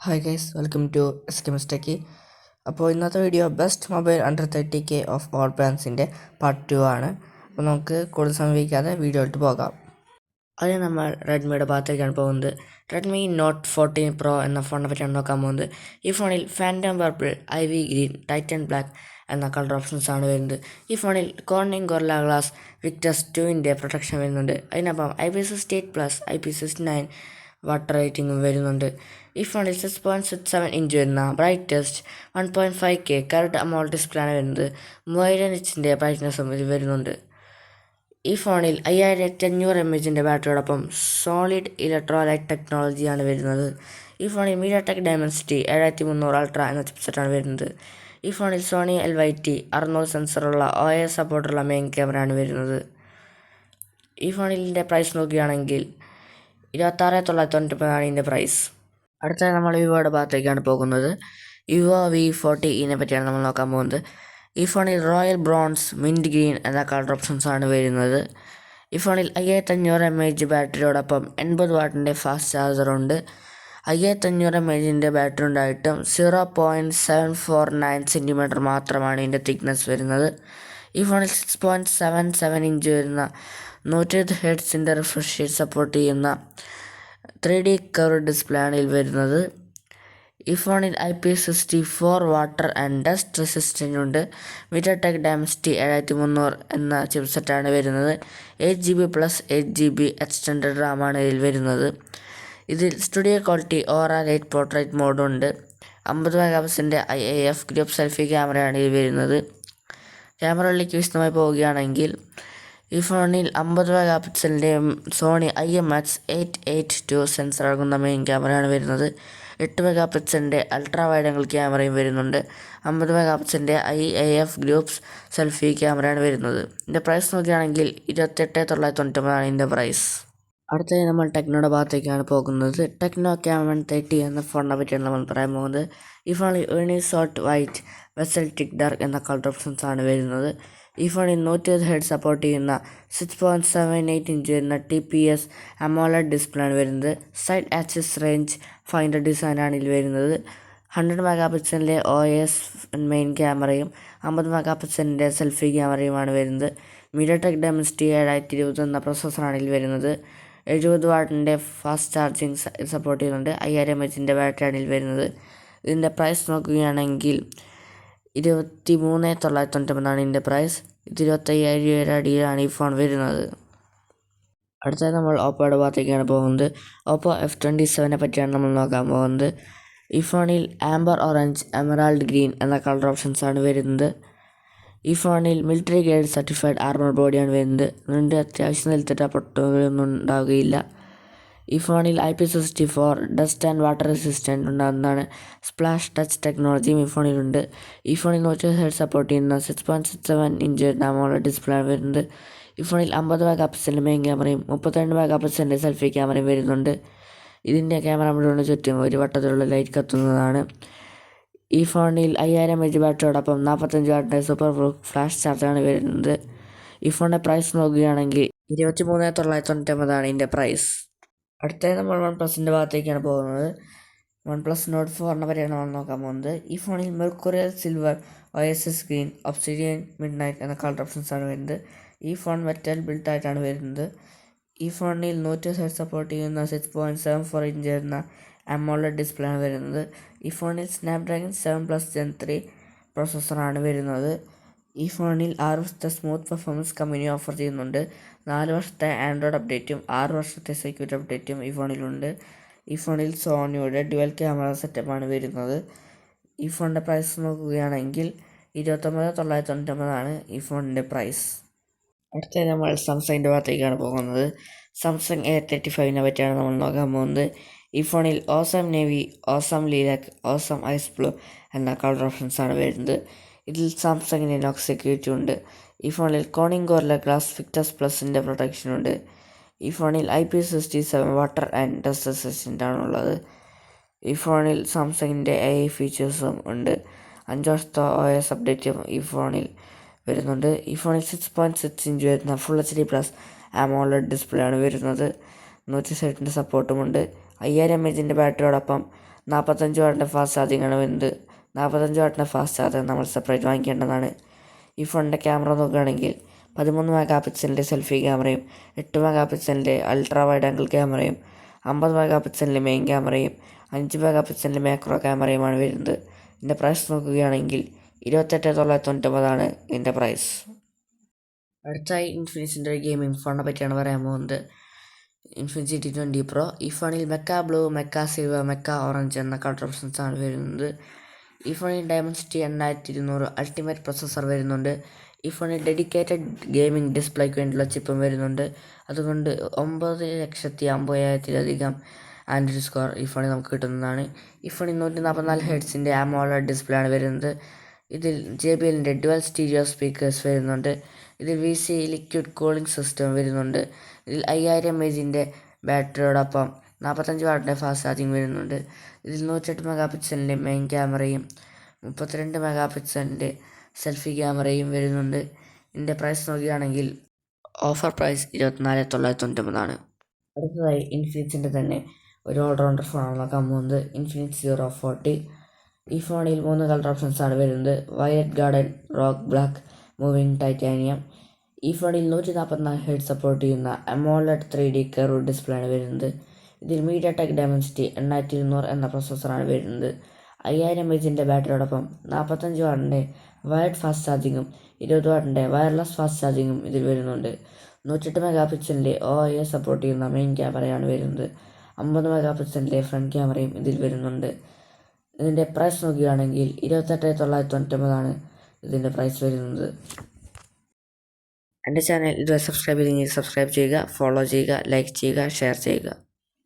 Hi guys, welcome to S K mistake. അപ്പോൾ ഇന്നത്തെ video best mobile under 30K of all ബ്രാൻഡ്സിൻ്റെ part 2 ആണ്. അപ്പോൾ നമുക്ക് കൂടുതൽ സമയം വയ്ക്കാതെ വീഡിയോയിലോട്ട് പോകാം. അതിന് നമ്മൾ റെഡ്മിയുടെ ഭാഗത്തേക്കാണ് പോകുന്നത്. റെഡ്മി നോട്ട് 14 പ്രോ എന്ന ഫോണിനെ പറ്റിയാണ് നോക്കാൻ പോകുന്നത്. ഈ ഫോണിൽ phantom purple, ivy green, titan black എന്ന കളർ ഓപ്ഷൻസ് ആണ് വരുന്നത്. ഈ ഫോണിൽ കോർണിംഗ് ഗൊറില്ല ഗ്ലാസ് വിക്ടസ് 2ൻ്റെ പ്രൊട്ടക്ഷൻ വരുന്നുണ്ട്. അതിനൊപ്പം IP68+, IP69 വാട്ടർ റേറ്റിംഗും വരുന്നുണ്ട്. ഈ ഫോണിൽ 6.67 ഇഞ്ച് വരുന്ന brightest 1.5K card AMOLED display ആണ് വരുന്നത്. 3000 നിറ്റ്സിൻ്റെ ബ്രൈറ്റ്നസ്സും ഇത് വരുന്നുണ്ട്. ഈ ഫോണിൽ 5500 mAh ബാറ്ററിയോടൊപ്പം സോളിഡ് ഇലക്ട്രോലൈറ്റ് ടെക്നോളജിയാണ് വരുന്നത്. ഈ ഫോണിൽ MediaTek Dimensity 7300 Ultra എന്ന ചിപ്സെറ്റാണ് വരുന്നത്. ഈ ഫോണിൽ സോണി LYT 600 സെൻസറുള്ള OIS സപ്പോർട്ടുള്ള മെയിൻ ക്യാമറയാണ് വരുന്നത്. ഈ ഫോണിൻ്റെ പ്രൈസ് നോക്കുകയാണെങ്കിൽ 26,990 ഇതിൻ്റെ പ്രൈസ്. അടുത്തത് നമ്മൾ വിവോയുടെ ഭാഗത്തേക്കാണ് പോകുന്നത്. വിവോ V40 പറ്റിയാണ് നമ്മൾ നോക്കാൻ പോകുന്നത്. ഈ ഫോണിൽ റോയൽ ബ്രോൺസ്, മിൻറ്റ് ഗ്രീൻ എന്ന കളർ ഓപ്ഷൻസ് ആണ് വരുന്നത്. ഈ ഫോണിൽ 5500 mAh ബാറ്ററിയോടൊപ്പം 80 വാട്ടിൻ്റെ ഫാസ്റ്റ് ചാർജറുണ്ട്. 5500 mAh ബാറ്ററി ഉണ്ടായിട്ടും 0.749 cm മാത്രമാണ് ഇതിൻ്റെ തിക്നെസ് വരുന്നത്. ഈ ഫോണിൽ 6.77 ഇഞ്ച് വരുന്ന 120 Hz റിഫ്രഷ് റേറ്റ് സപ്പോർട്ട് ചെയ്യുന്ന 3D കർവ് ഡിസ്പ്ലേ ആണ് ഇതിൽ വരുന്നത്. ഈ ഫോണിൽ IP64 water and dust resistant ഉണ്ട്. MediaTek Dimensity 7300 എന്ന ചിപ്സെറ്റാണ് വരുന്നത്. 8GB + 8GB എക്സ്റ്റൻഡഡ് റാമാണ് ഇതിൽ വരുന്നത്. ഇതിൽ studio quality aura light portrait മോഡുണ്ട്. 50 മെഗാപിക്സലിൻ്റെ IIF ഗ്രൂപ്പ് സെൽഫി ക്യാമറയാണ് ഇതിൽ വരുന്നത്. ക്യാമറകളിലേക്ക് വിശദമായി പോവുകയാണെങ്കിൽ ഈ ഫോണിൽ 50 മെഗാപിക്സലിൻ്റെ സോണി IMX882 സെൻസർ അടങ്ങുന്ന മെയിൻ ക്യാമറയാണ് വരുന്നത്. 8 മെഗാപിക്സലിൻ്റെ അൾട്രാ വൈഡ് ആംഗിൾ ക്യാമറയും വരുന്നുണ്ട്. 50 മെഗാപിക്സലിൻ്റെ IIF ഗ്രൂപ്പ് സെൽഫി ക്യാമറയാണ് വരുന്നത്. ഇതിൻ്റെ പ്രൈസ് നോക്കുകയാണെങ്കിൽ 28,990 ഇതിൻ്റെ പ്രൈസ്. അടുത്തതായി നമ്മൾ ടെക്നോയുടെ ഭാഗത്തേക്കാണ് പോകുന്നത്. ടെക്നോ Camon 30 എന്ന ഫോണിനെ പറ്റിയാണ് നമ്മൾ പറയാൻ പോകുന്നത്. ഈ ഫോണിൽ യൂണിസോട്ട് വൈറ്റ്, വെസൽ ടിക് ഡാർക്ക് എന്ന കളർ ഓപ്ഷൻസ് ആണ് വരുന്നത്. ഈ ഫോണിൽ 120 Hz സപ്പോർട്ട് ചെയ്യുന്ന 6.78 ഇഞ്ച് വരുന്ന TPS AMOLED ഡിസ്പ്ലേ ആണ് വരുന്നത്. സൈഡ് ആക്സിസ് റേഞ്ച് ഫൈൻഡർ ഡിസൈനാണ് ഇതിൽ വരുന്നത്. 100 മെഗാപിക്സലിൻ്റെ OIS മെയിൻ ക്യാമറയും 50 മെഗാപിക്സലിൻ്റെ സെൽഫി ക്യാമറയുമാണ് വരുന്നത്. MediaTek Dimensity 7020 എന്ന പ്രോസസ്സറാണ് ഇതിൽ വരുന്നത്. 70 വാട്ടിൻ്റെ ഫാസ്റ്റ് ചാർജിങ് സപ്പോർട്ട് ചെയ്യുന്നുണ്ട്. 5000 mAh ബാറ്ററിയാണ് ഇതിൽ വരുന്നത്. ഇതിൻ്റെ പ്രൈസ് നോക്കുകയാണെങ്കിൽ 23,990 ഇതിൻ്റെ പ്രൈസ്. 25,000 അടിയിലാണ് ഈ ഫോൺ വരുന്നത്. അടുത്തത് നമ്മൾ ഓപ്പോയുടെ ഭാഗത്തേക്കാണ് പോകുന്നത്. ഓപ്പോ F27 പറ്റിയാണ് നമ്മൾ നോക്കാൻ പോകുന്നത്. ഈ ഫോണിൽ ആംബർ ഓറഞ്ച്, എമറാൾഡ് ഗ്രീൻ എന്ന കളർ ഓപ്ഷൻസ് ആണ് വരുന്നത്. ഈ ഫോണിൽ മിലിറ്ററി ഗ്രേഡ് സർട്ടിഫൈഡ് ആർമർ ബോഡിയാണ് വരുന്നത്. അതുകൊണ്ട് അത്യാവശ്യം നിലത്തിട്ട പൊട്ടുകളൊന്നും ഉണ്ടാവുകയില്ല. ഈ ഫോണിൽ IP64 dust and water resistant ഉണ്ടാകുന്നതാണ്. സ്പ്ലാഷ് ടച്ച് ടെക്നോളജിയും ഈ ഫോണിലുണ്ട്. ഈ ഫോണിൽ 120 Hz സപ്പോർട്ട് ചെയ്യുന്ന 6.67 ഇഞ്ച് AMOLED ഡിസ്പ്ലേ ആണ് വരുന്നത്. ഈ ഫോണിൽ 50 മെഗാപിക്സലിൻ്റെ മെയിൻ ക്യാമറയും 32 മെഗാപിക്സലിൻ്റെ സെൽഫി ക്യാമറയും വരുന്നുണ്ട്. ഇതിൻ്റെ ക്യാമറ മുഴുവൻ ചുറ്റും ഒരു വട്ടത്തിലുള്ള ലൈറ്റ് കത്തുന്നതാണ്. ഈ ഫോണിൽ 5000 mAh ബാറ്ററിയോടൊപ്പം 45 വാട്ടിൻ്റെ സൂപ്പർ ഫ്ലാഷ് ചാർജറാണ് വരുന്നത്. ഈ ഫോണിൻ്റെ പ്രൈസ് നോക്കുകയാണെങ്കിൽ 23,990 ഇതിൻ്റെ പ്രൈസ്. അടുത്തത് നമ്മൾ OnePlusൻ്റെ ഭാഗത്തേക്കാണ് പോകുന്നത്. OnePlus Nord 4 പറ്റിയാണ് നമ്മൾ നോക്കാൻ പോകുന്നത്. ഈ ഫോണിൽ മെർക്കുറിയൽ സിൽവർ, OIS ഗ്രീൻ, ഒബ്സിഡിയൻ മിഡ്നൈറ്റ് എന്ന കളർ ഓപ്ഷൻസ് ആണ് വരുന്നത്. ഈ ഫോൺ മെറ്റൽ ബിൽഡ് ആയിട്ടാണ് വരുന്നത്. ഈ ഫോണിൽ 120 Hz സപ്പോർട്ട് ചെയ്യുന്ന 6.74 ഇഞ്ച് വരുന്ന AMOLED ഡിസ്പ്ലേ ആണ് വരുന്നത്. ഈ ഫോണിൽ സ്നാപ്ഡ്രാഗൺ 7+ Gen 3 പ്രോസസ്സറാണ് വരുന്നത്. ഈ ഫോണിൽ 6 വർഷത്തെ സ്മൂത്ത് പെർഫോമൻസ് കമ്പനി ഓഫർ ചെയ്യുന്നുണ്ട്. 4 വർഷത്തെ ആൻഡ്രോയിഡ് അപ്ഡേറ്റും 6 വർഷത്തെ സെക്യൂരിറ്റി അപ്ഡേറ്റും ഈ ഫോണിലുണ്ട്. ഈ ഫോണിൽ സോണിയുടെ ഡ്യുവൽ ക്യാമറ സെറ്റപ്പാണ് വരുന്നത്. ഈ ഫോണിൻ്റെ പ്രൈസ് നോക്കുകയാണെങ്കിൽ 29,990 ഈ ഫോണിൻ്റെ പ്രൈസ്. അടുത്തത് നമ്മൾ സാംസങ്ങിൻ്റെ ഭാഗത്തേക്കാണ് പോകുന്നത്. സാംസങ് A35 പറ്റിയാണ് നമ്മൾ നോക്കാൻ പോകുന്നത്. ഈ ഫോണിൽ awesome navy, awesome lilac, awesome ice blue എന്ന കളർ ഓപ്ഷൻസ് ആണ് വരുന്നത്. ഇതിൽ സാംസങ്ങിന് ലോക്ക് സെക്യൂരിറ്റി ഉണ്ട്. ഈ ഫോണിൽ കോർണിംഗ് ഗൊറില്ല ഗ്ലാസ് വിക്ടസ് പ്ലസിൻ്റെ പ്രൊട്ടക്ഷനുണ്ട്. ഈ ഫോണിൽ IP67 water and dust resistant ആണുള്ളത്. ഈ ഫോണിൽ സാംസങ്ങിൻ്റെ AI ഫീച്ചേഴ്സും ഉണ്ട്. 5 വർഷത്തെ OS അപ്ഡേറ്റും ഈ ഫോണിൽ വരുന്നുണ്ട്. ഈ ഫോണിൽ 6.6 ഇഞ്ച് വരുന്ന ഫുൾ HD+ AMOLED ഡിസ്പ്ലേ ആണ് വരുന്നത്. 120 Hz സപ്പോർട്ടുമുണ്ട്. 5000 mAh ബാറ്ററിയോടൊപ്പം 45 വാട്ടിൻ്റെ ഫാസ്റ്റ് ചാർജിങ്ങാണ് വരുന്നത്. 45 വാട്ടിൻ്റെ ഫാസ്റ്റ് ചാർജർ നമ്മൾ സെപ്പറേറ്റ് വാങ്ങിക്കേണ്ടതാണ്. ഈ ഫോണിൻ്റെ ക്യാമറ നോക്കുകയാണെങ്കിൽ 13 മെഗാ പിക്സലിൻ്റെ സെൽഫി ക്യാമറയും 8 മെഗാ പിക്സലിൻ്റെ അൾട്രാ വൈഡ് ആംഗിൾ ക്യാമറയും 50 മെഗാ പിക്സലിൻ്റെ മെയിൻ ക്യാമറയും 5 മെഗാ പിക്സലിൻ്റെ മാക്രോ ക്യാമറയുമാണ് വരുന്നത്. ഇതിൻ്റെ പ്രൈസ് നോക്കുകയാണെങ്കിൽ 28,999 ഇതിൻ്റെ പ്രൈസ്. അടുത്തായി ഇൻഫിനിക്സിൻ്റെ ഒരു ഗെയിമിംഗ് ഫോണിനെ പറ്റിയാണ് പറയാൻ പോകുന്നത്. Infinix T20 Pro. ഈ ഫോണിൽ Mecca blue, Mecca silver, Mecca orange എന്ന കളർ ഓപ്ഷൻസ് ആണ് വരുന്നത്. ഈ ഫോണിൽ Dimensity 8200 അൾട്ടിമേറ്റ് പ്രൊസസ്സർ വരുന്നുണ്ട്. ഈ ഫോണിൽ ഡെഡിക്കേറ്റഡ് ഗെയിമിംഗ് ഡിസ്പ്ലേക്ക് വേണ്ടിയുള്ള ചിപ്പും വരുന്നുണ്ട്. അതുകൊണ്ട് 9,50,000 ആൻഡ്രോയിഡ് സ്കോർ ഈ ഫോണിൽ നമുക്ക് കിട്ടുന്നതാണ്. ഈ ഫോണിൽ 144 ഹെർട്സിൻ്റെ AMOLED ഡിസ്പ്ലേ ആണ് വരുന്നത്. ഇതിൽ JBLൻ്റെ ഡുവൽ സ്റ്റീരിയോ സ്പീക്കേഴ്സ് വരുന്നുണ്ട്. ഇതിൽ VC ലിക്വിഡ് കൂളിംഗ് സിസ്റ്റം വരുന്നുണ്ട്. ഇതിൽ 5000 mAhൻ്റെ ബാറ്ററിയോടൊപ്പം 45 വാട്ടിൻ്റെ ഫാസ്റ്റ് ചാർജിങ് വരുന്നുണ്ട്. ഇതിൽ 108 മെഗാ പിക്സലിൻ്റെ മെയിൻ ക്യാമറയും 32 മെഗാ പിക്സലിൻ്റെ സെൽഫി ക്യാമറയും വരുന്നുണ്ട്. ഇതിൻ്റെ പ്രൈസ് നോക്കുകയാണെങ്കിൽ ഓഫർ പ്രൈസ് 24,999 അടുത്തതായി ഇൻഫിനിക്സിൻ്റെ തന്നെ ഒരു ഓൾറൗണ്ടർ ഫോണാണ് നോക്കാൻ പോകുന്നത്. ഇൻഫിനിക്സ് 040. ഈ ഫോണിൽ 3 കളർ ഓപ്ഷൻസ് ആണ് വരുന്നത്. Violet garden, rock black, moving titanium. ഈ ഫോണിൽ 144 ഹെർട്സ് സപ്പോർട്ട് ചെയ്യുന്ന AMOLED 3D കർവ് ഡിസ്പ്ലേ ആണ് വരുന്നത്. ഇതിൽ MediaTek Dimensity 8200 എന്ന പ്രൊസസ്സറാണ് വരുന്നത്. 5000 mAhൻ്റെ ബാറ്ററിയോടൊപ്പം 45 വാട്ടിൻ്റെ വയർഡ് ഫാസ്റ്റ് ചാർജിങ്ങും 20 വാട്ടിൻ്റെ വയർലെസ് ഫാസ്റ്റ് ചാർജിങ്ങും ഇതിൽ വരുന്നുണ്ട്. 108 മെഗാ പിക്സലിൻ്റെ OIS സപ്പോർട്ട് ചെയ്യുന്ന മെയിൻ ക്യാമറയാണ് വരുന്നത്. 50 മെഗാ പിക്സലിൻ്റെ ഫ്രണ്ട് ക്യാമറയും ഇതിൽ വരുന്നുണ്ട്. ഇതിൻ്റെ പ്രൈസ് നോക്കുകയാണെങ്കിൽ 28,999 ഇതിൻ്റെ പ്രൈസ് വരുന്നത്. എൻ്റെ ചാനൽ ഇതുവരെ സബ്സ്ക്രൈബ് ചെയ്തെങ്കിൽ സബ്സ്ക്രൈബ് ചെയ്യുക, ഫോളോ ചെയ്യുക, ലൈക്ക് ചെയ്യുക, ഷെയർ ചെയ്യുക.